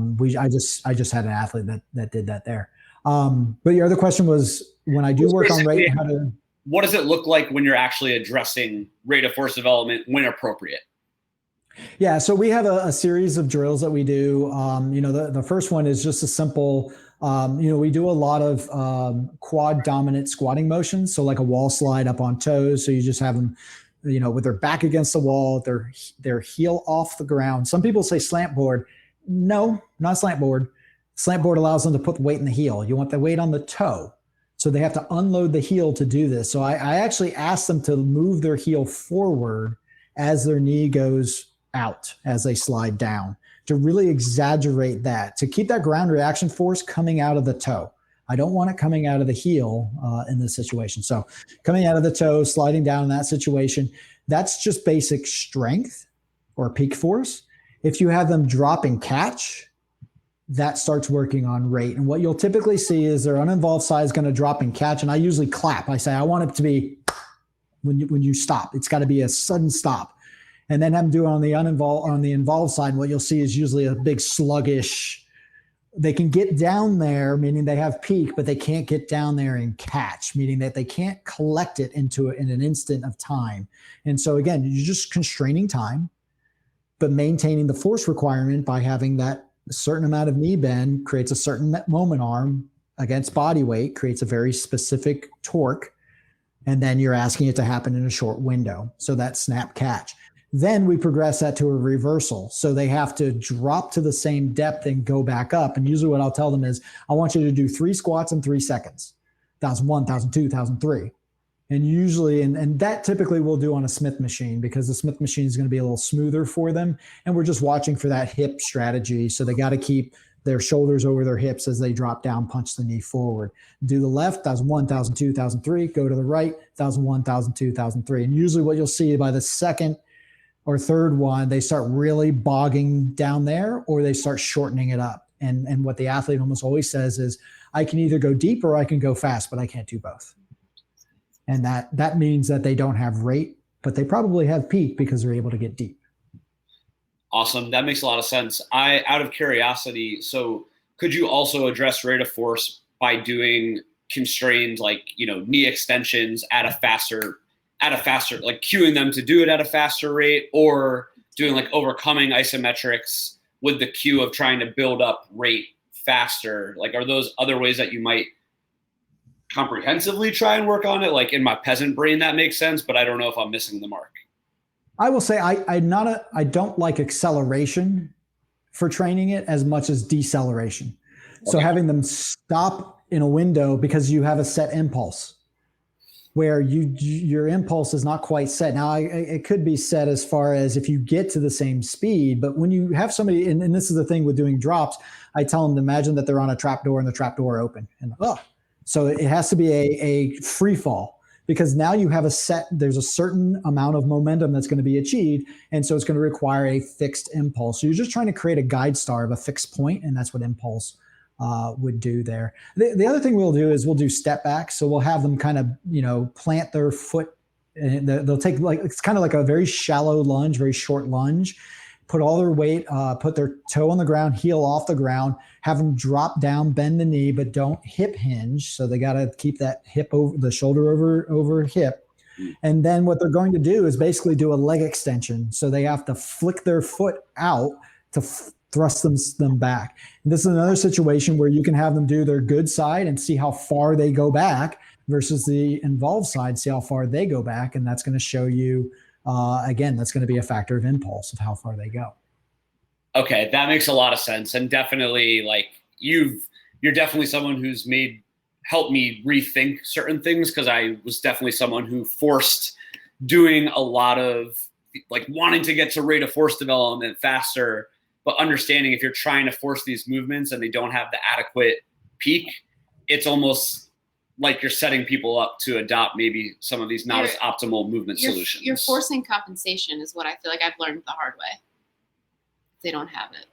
[SPEAKER 2] just had an athlete that did that there. But your other question was, when I do work on rate,
[SPEAKER 1] what does it look like when you're actually addressing rate of force development when appropriate?
[SPEAKER 2] Yeah, so we have a series of drills that we do. The first one is just a simple, we do a lot of quad dominant squatting motions. So like a wall slide up on toes. So you just have them, with their back against the wall, their heel off the ground. Some people say slant board. No, not slant board. Slant board allows them to put the weight in the heel. You want the weight on the toe. So they have to unload the heel to do this. So I actually ask them to move their heel forward as their knee goes out, as they slide down, to really exaggerate that, to keep that ground reaction force coming out of the toe. I don't want it coming out of the heel in this situation. So coming out of the toe, sliding down in that situation, that's just basic strength or peak force. If you have them drop and catch, that starts working on rate. And what you'll typically see is their uninvolved side is going to drop and catch. And I usually clap. I say, I want it to be when you stop. It's got to be a sudden stop. And then I'm doing on the involved side. And what you'll see is usually a big sluggish. They can get down there, meaning they have peak, but they can't get down there and catch, meaning that they can't collect it in an instant of time. And so again, you're just constraining time, but maintaining the force requirement by having that certain amount of knee bend creates a certain moment arm against body weight, creates a very specific torque. And then you're asking it to happen in a short window. So that snap catch. Then we progress that to a reversal. So they have to drop to the same depth and go back up. And usually what I'll tell them is, I want you to do 3 squats in 3 seconds. 1,001, 1,002, 1,003. And usually, and that typically we'll do on a Smith machine, because the Smith machine is going to be a little smoother for them. And we're just watching for that hip strategy. So they got to keep their shoulders over their hips as they drop down, punch the knee forward. Do the left, 1,001, 1,002, 1,003. Go to the right, 1,001, 1,002, 1,003. And usually what you'll see by the second or third one, they start really bogging down there, or they start shortening it up. And what the athlete almost always says is, I can either go deep or I can go fast, but I can't do both. And that means that they don't have rate, but they probably have peak because they're able to get deep.
[SPEAKER 1] Awesome. That makes a lot of sense. Out of curiosity, so could you also address rate of force by doing constrained, knee extensions at a faster, like cueing them to do it at a faster rate, or doing like overcoming isometrics with the cue of trying to build up rate faster? Like, are those other ways that you might comprehensively try and work on it? Like in my peasant brain, that makes sense, but I don't know if I'm missing the mark.
[SPEAKER 2] I will say I don't like acceleration for training it as much as deceleration. Okay. So having them stop in a window because you have a set impulse where your impulse is not quite set. Now it could be set as far as if you get to the same speed, but when you have somebody, and this is the thing with doing drops, I tell them to imagine that they're on a trap door and the trap door open, and so it has to be a free fall, because now you have there's a certain amount of momentum that's going to be achieved. And so it's going to require a fixed impulse. So you're just trying to create a guide star of a fixed point. And that's what impulse would do there. The other thing we'll do is we'll do step back. So we'll have them kind of, plant their foot, and they'll take it's kind of like a very shallow lunge, very short lunge, put all their weight, put their toe on the ground, heel off the ground, have them drop down, bend the knee, but don't hip hinge. So they got to keep that hip over the shoulder over hip. And then what they're going to do is basically do a leg extension. So they have to flick their foot out to thrust them back. And this is another situation where you can have them do their good side and see how far they go back versus the involved side, see how far they go back. And that's going to show you again, that's going to be a factor of impulse of how far they go.
[SPEAKER 1] Okay, that makes a lot of sense, and definitely like you're definitely someone who's helped me rethink certain things, because I was definitely someone who forced doing a lot of like wanting to get to rate of force development faster, but understanding if you're trying to force these movements and they don't have the adequate peak, it's almost like you're setting people up to adopt maybe some of these not as optimal movement solutions.
[SPEAKER 3] You're forcing compensation is what I feel like I've learned the hard way. They don't have it.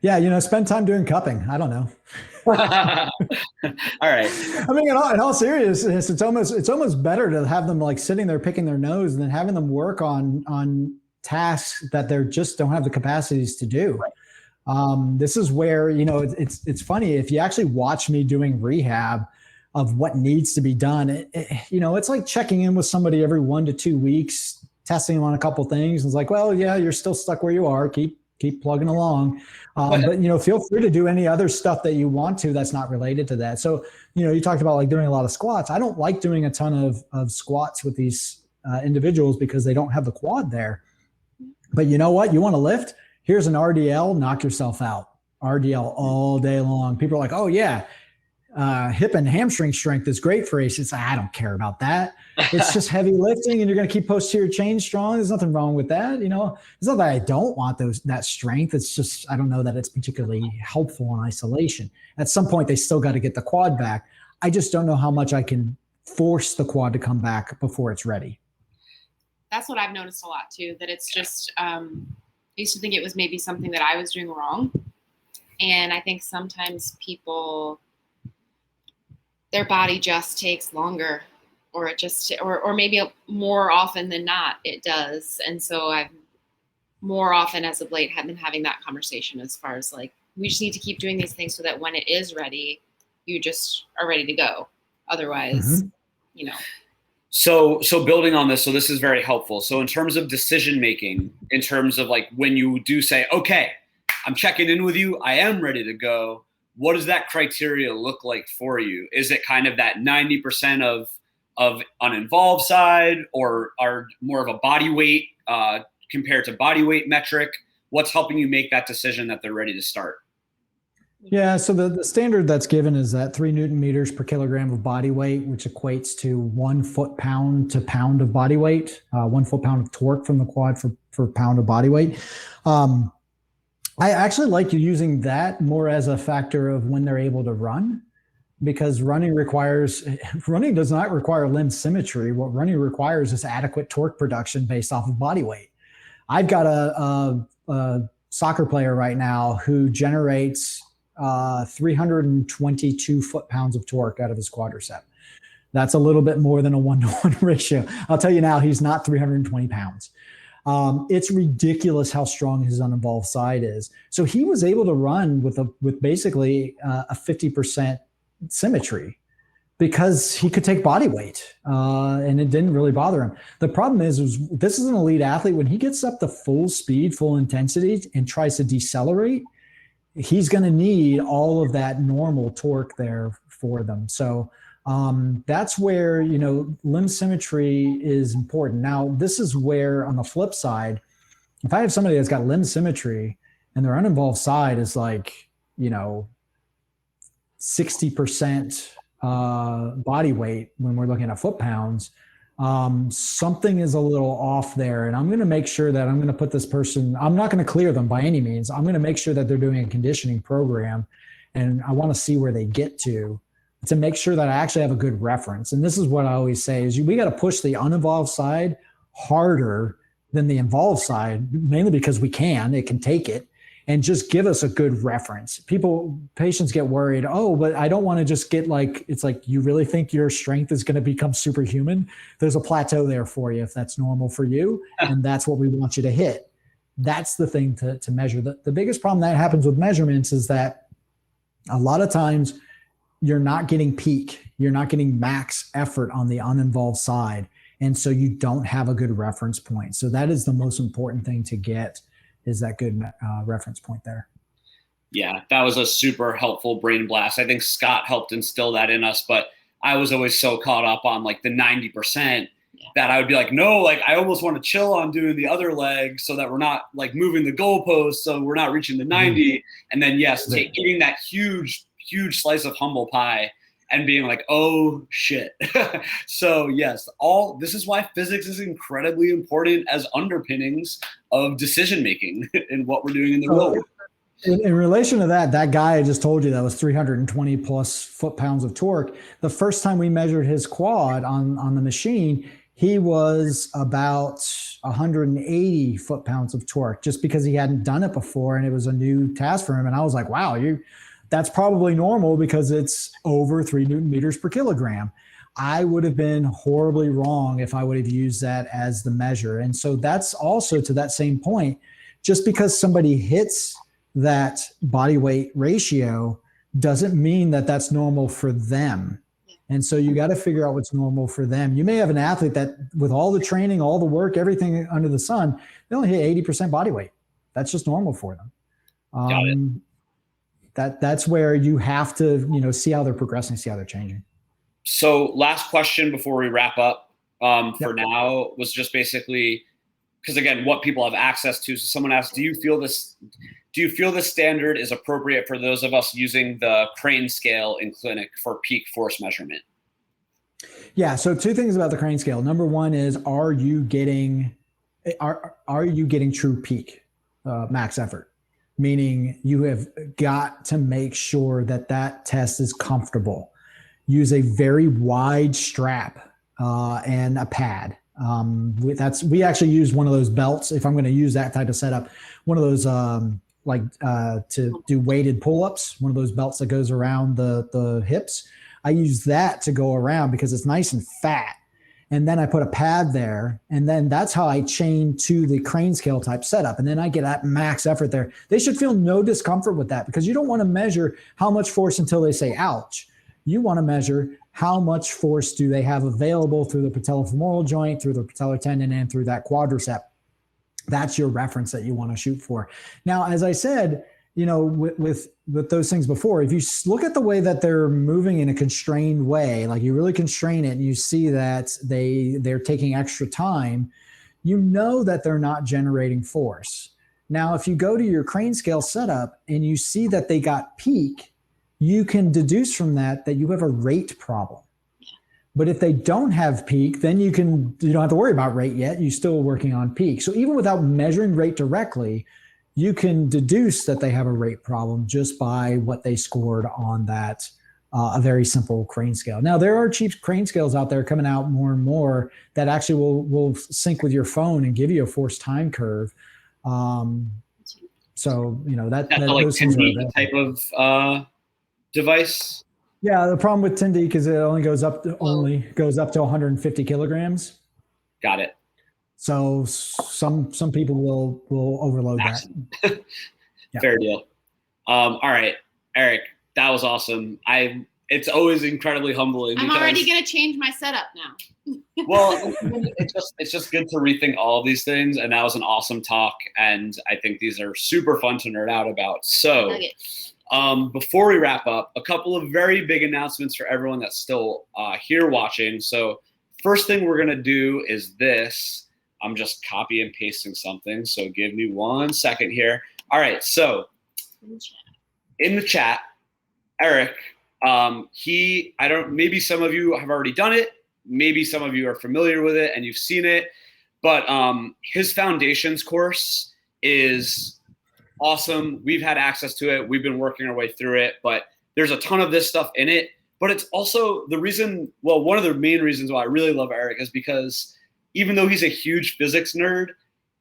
[SPEAKER 2] Yeah, spend time doing cupping. I don't know.
[SPEAKER 1] All right.
[SPEAKER 2] I mean, in all seriousness, it's almost better to have them like sitting there picking their nose than having them work on tasks that they're just don't have the capacities to do. Right. This is where, it's funny if you actually watch me doing rehab of what needs to be done. It's like checking in with somebody every 1 to 2 weeks, testing them on a couple things. It's like, well, yeah, you're still stuck where you are. Keep plugging along. But feel free to do any other stuff that you want to that's not related to that. So, you talked about like doing a lot of squats. I don't like doing a ton of squats with these individuals because they don't have the quad there. But you know what? You want to lift? Here's an RDL, knock yourself out. RDL all day long. People are like, oh yeah, hip and hamstring strength is great for ACEs. I don't care about that. It's just heavy lifting and you're going to keep posterior chain strong. There's nothing wrong with that. It's not that I don't want that strength. It's just, I don't know that it's particularly helpful in isolation. At some point, they still got to get the quad back. I just don't know how much I can force the quad to come back before it's ready.
[SPEAKER 3] That's what I've noticed a lot too, that it's just, I used to think it was maybe something that I was doing wrong. And I think sometimes their body just takes longer, or it just, or maybe more often than not, it does. And so I've more often as of late have been having that conversation as far as like, we just need to keep doing these things so that when it is ready, you just are ready to go. Otherwise,
[SPEAKER 1] So building on this, so this is very helpful. So in terms of decision making, in terms of like when you do say, okay, I'm checking in with you, I am ready to go. What does that criteria look like for you? Is it kind of that 90% of uninvolved side, or are more of a body weight compared to body weight metric? What's helping you make that decision that they're ready to start?
[SPEAKER 2] Yeah, so the standard that's given is that 3 Newton meters per kilogram of body weight, which equates to 1 foot-pound to pound of body weight, 1 foot-pound of torque from the quad for pound of body weight. I actually like you using that more as a factor of when they're able to run, because running does not require limb symmetry. What running requires is adequate torque production based off of body weight. I've got a soccer player right now who generates 322 foot-pounds of torque out of his quadricep. That's a little bit more than a 1-to-1 ratio. I'll tell you now, he's not 320 pounds. It's ridiculous how strong his uninvolved side is. So he was able to run with basically a 50% symmetry because he could take body weight and it didn't really bother him. The problem is this is an elite athlete. When he gets up to full speed, full intensity and tries to decelerate, he's going to need all of that normal torque there for them. So that's where, limb symmetry is important. Now, this is where on the flip side, if I have somebody that's got limb symmetry and their uninvolved side is like, 60% body weight when we're looking at foot-pounds, something is a little off there. And I'm going to make sure that I'm going to put this person, I'm not going to clear them by any means. I'm going to make sure that they're doing a conditioning program, and I want to see where they get to make sure that I actually have a good reference. And this is what I always say is we got to push the uninvolved side harder than the involved side, mainly because it can take it, and just give us a good reference. Patients get worried. Oh, but I don't want to just get it's like, you really think your strength is going to become superhuman? There's a plateau there for you if that's normal for you. And that's what we want you to hit. That's the thing to measure. The biggest problem that happens with measurements is that a lot of times you're not getting peak. You're not getting max effort on the uninvolved side. And so you don't have a good reference point. So that is the most important thing to get, is that good reference point there.
[SPEAKER 1] Yeah, that was a super helpful brain blast. I think Scott helped instill that in us, but I was always so caught up on like the 90%. that I would be like, no, like I almost want to chill on doing the other leg so that we're not like moving the goalpost, so we're not reaching the 90. And then yes, eating that huge slice of humble pie and being like, oh shit. So yes, this is why physics is incredibly important as underpinnings of decision making in what we're doing in the real world.
[SPEAKER 2] In relation to that guy I just told you that was 320 plus foot-pounds of torque, the first time we measured his quad on the machine, he was about 180 foot-pounds of torque just because he hadn't done it before and it was a new task for him. And I was like, wow, that's probably normal because it's over 3 Newton meters per kilogram. I would have been horribly wrong if I would have used that as the measure. And so that's also to that same point, just because somebody hits that body weight ratio doesn't mean that that's normal for them. And so you got to figure out what's normal for them. You may have an athlete that with all the training, all the work, everything under the sun, they only hit 80% body weight. That's just normal for them. That's where you have to, see how they're progressing, see how they're changing.
[SPEAKER 1] So last question before we wrap up for now was just basically, because again, what people have access to. So someone asked, do you feel this standard is appropriate for those of us using the crane scale in clinic for peak force measurement?
[SPEAKER 2] Yeah. So 2 things about the crane scale. Number 1 is, are you getting true peak max effort? Meaning you have got to make sure that test is comfortable. Use a very wide strap and a pad. We actually use one of those belts. If I'm going to use that type of setup, one of those to do weighted pull-ups, one of those belts that goes around the hips. I use that to go around because it's nice and fat. And then I put a pad there, and then that's how I chain to the crane scale type setup. And then I get that max effort there. They should feel no discomfort with that because you don't want to measure how much force until they say, ouch. You want to measure how much force do they have available through the patellofemoral joint, through the patellar tendon, and through that quadricep. That's your reference that you want to shoot for. Now, as I said, with those things before, if you look at the way that they're moving in a constrained way, like you really constrain it and you see that they're taking extra time, you know that they're not generating force. Now, if you go to your crane scale setup and you see that they got peak, you can deduce from that you have a rate problem. But if they don't have peak, then you don't have to worry about rate yet. You're still working on peak. So even without measuring rate directly, you can deduce that they have a rate problem just by what they scored on that, a very simple crane scale. Now, there are cheap crane scales out there coming out more and more that actually will sync with your phone and give you a force time curve. So, that's like those things are
[SPEAKER 1] type of device.
[SPEAKER 2] Yeah, the problem with Tindique is it only goes up to 150 kilograms.
[SPEAKER 1] Got it.
[SPEAKER 2] So some people will overload that.
[SPEAKER 1] Yeah. Fair deal. All right, Erik, that was awesome. It's always incredibly humbling.
[SPEAKER 3] I'm already gonna change my setup now.
[SPEAKER 1] Well, it's just good to rethink all of these things, and that was an awesome talk. And I think these are super fun to nerd out about. So. Before we wrap up, a couple of very big announcements for everyone that's still here watching. So first thing we're going to do is this. I'm just copy and pasting something. So give me 1 second here. All right. So in the chat, Erik, maybe some of you have already done it. Maybe some of you are familiar with it and you've seen it, but his foundations course is awesome. We've had access to it. We've been working our way through it, but there's a ton of this stuff in it. But it's also one of the main reasons why I really love Erik is because even though he's a huge physics nerd,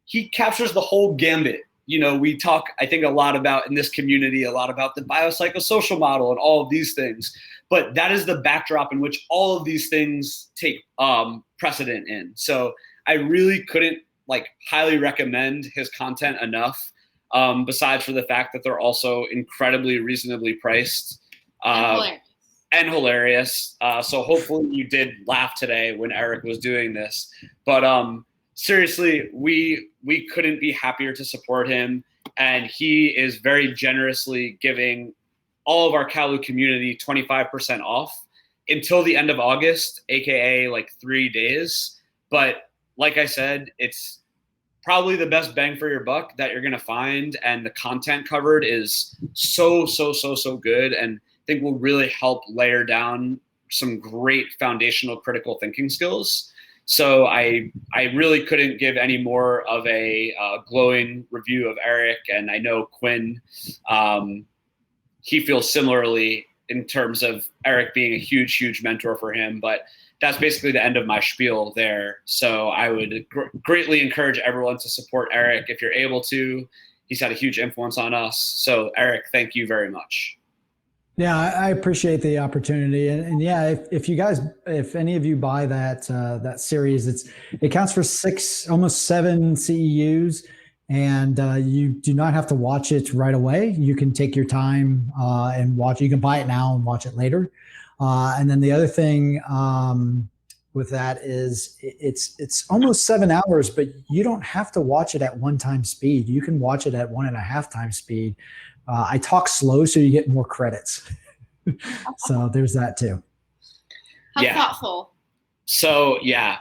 [SPEAKER 1] he captures the whole gambit. We talk, I think, a lot about in this community, a lot about the biopsychosocial model and all of these things. But that is the backdrop in which all of these things take precedent in. So I really couldn't highly recommend his content enough. Besides for the fact that they're also incredibly reasonably priced and hilarious. So hopefully you did laugh today when Erik was doing this. But seriously, we couldn't be happier to support him. And he is very generously giving all of our CALU community 25% off until the end of August, aka 3 days. But like I said, it's probably the best bang for your buck that you're going to find. And the content covered is so good. And I think will really help layer down some great foundational critical thinking skills. So I really couldn't give any more of a glowing review of Erik. And I know Quinn, he feels similarly in terms of Erik being a huge mentor for him. But that's basically the end of my spiel there. So I would greatly encourage everyone to support Erik if you're able to. He's had a huge influence on us. So Erik, thank you very much.
[SPEAKER 2] Yeah, I appreciate the opportunity, and yeah, if any of you buy that series, it counts for almost 7 CEUs, and you do not have to watch it right away. You can take your time and watch. You can buy it now and watch it later. And then the other thing with that is it's almost 7 hours, but you don't have to watch it at 1 time speed. You can watch it at 1.5 times speed. I talk slow so you get more credits. So there's that too.
[SPEAKER 3] How thoughtful.
[SPEAKER 1] So yeah,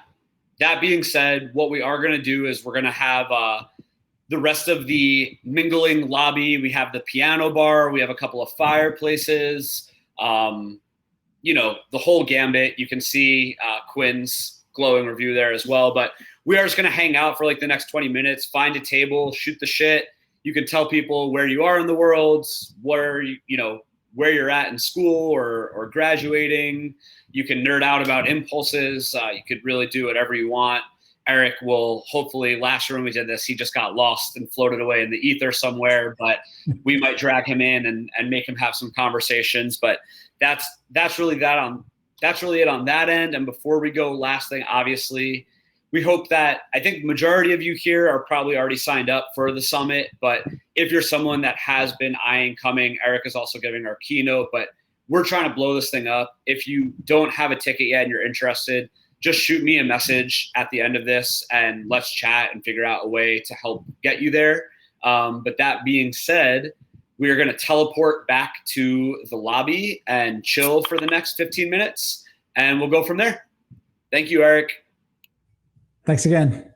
[SPEAKER 1] that being said, what we are going to do is we're going to have the rest of the mingling lobby. We have the piano bar. We have a couple of fireplaces. The whole gambit. You can see Quinn's glowing review there as well. But we are just going to hang out for like the next 20 minutes, find a table, shoot the shit. You can tell people where you are in the world, where you're at in school or graduating. You can nerd out about impulses. You could really do whatever you want. Erik will hopefully, last year when we did this, he just got lost and floated away in the ether somewhere, but we might drag him in and make him have some conversations. But that's really it on that end. And before we go, last thing, obviously, we hope that, I think the majority of you here are probably already signed up for the summit, but if you're someone that has been eyeing coming, Erik is also giving our keynote, but we're trying to blow this thing up. If you don't have a ticket yet and you're interested, just shoot me a message at the end of this and let's chat and figure out a way to help get you there. But that being said, we are going to teleport back to the lobby and chill for the next 15 minutes, and we'll go from there. Thank you, Erik.
[SPEAKER 2] Thanks again.